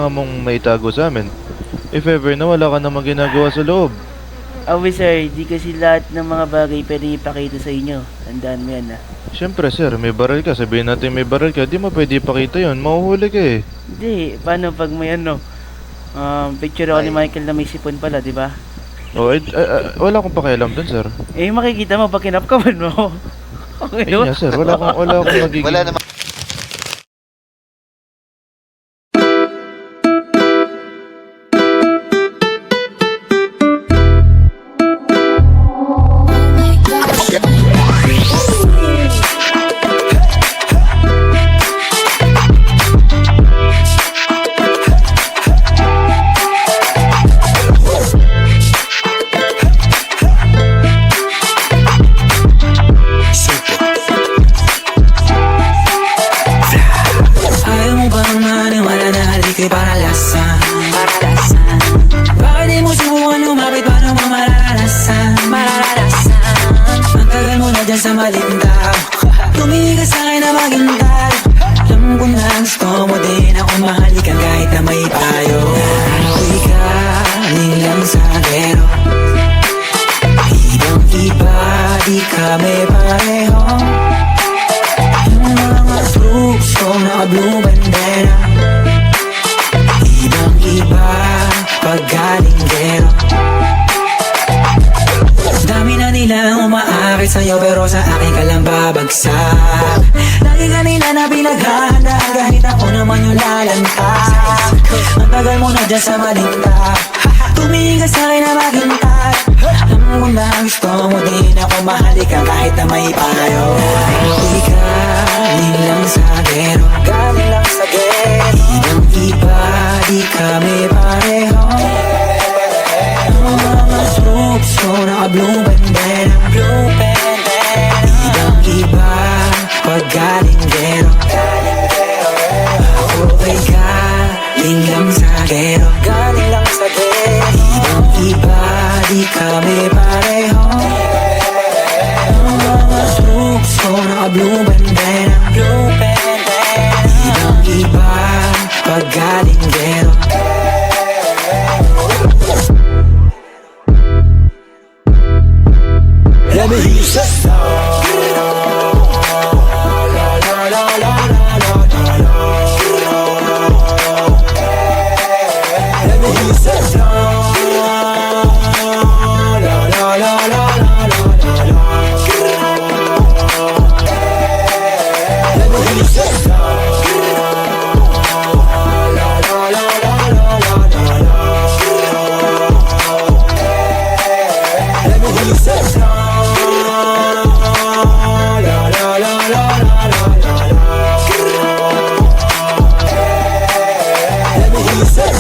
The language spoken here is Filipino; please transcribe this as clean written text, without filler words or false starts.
kailangan mong maitago sa amin? If ever na wala ka namang ginagawa sa loob. Officer, di kasi lahat ng mga bagay pwedeng ipakita sa inyo. Tandaan mo yan, ha? Siyempre sir, may baril ka. Sabihin natin may baril ka. Di mo pwede ipakita yun. Mahuhuli ka eh. Hindi, paano pag may ano? Picture ako ni Michael na may sipon pala, di ba? Oh, wala akong pakialam dun sir. Eh, makikita mo pag kinapkaman mo. Okay, Ayun nga sir, wala akong magiging... Wala naman. Bakit di mo subukan lumapit, paano mo mararanasan? Ang tagal mo na dyan sa maling tao. Tumingin ka sa'kin na maghintay. Alam ko na gusto mo din ako mahalikan kahit na may payo. Ako'y galing lang sa gero. Ibang iba, di kami pareho. Yung mga troops ko naka-blue bandera. Ibang iba, pag galing gero. Dami na nilang umaakit sa'yo pero sa akin ka lang babagsak. Lagi ka nila na pinaghahanda kahit ako naman yung lalantad. Ang tagal mo na dyan sa malinta. Tumingin ka sa'kin na maghintay. Alam mo na gusto mo din ako mahalikan kahit na may payo. Ako'y galing lang sa gero. Galing lang sa gero. Ibang iba, di kami pareho. Ang mga troops ko naka-blue bandera. Ibang iba, pag galing gero. Ako'y galing lang sa gero. Galing lang sa gero. Ibang iba, di kami pareho. Ang mga troops ko naka-blue bandera. Ibang iba, pag galing gero. Let me hear you say let me hear you say let me hear you say let me hear you say let me hear you say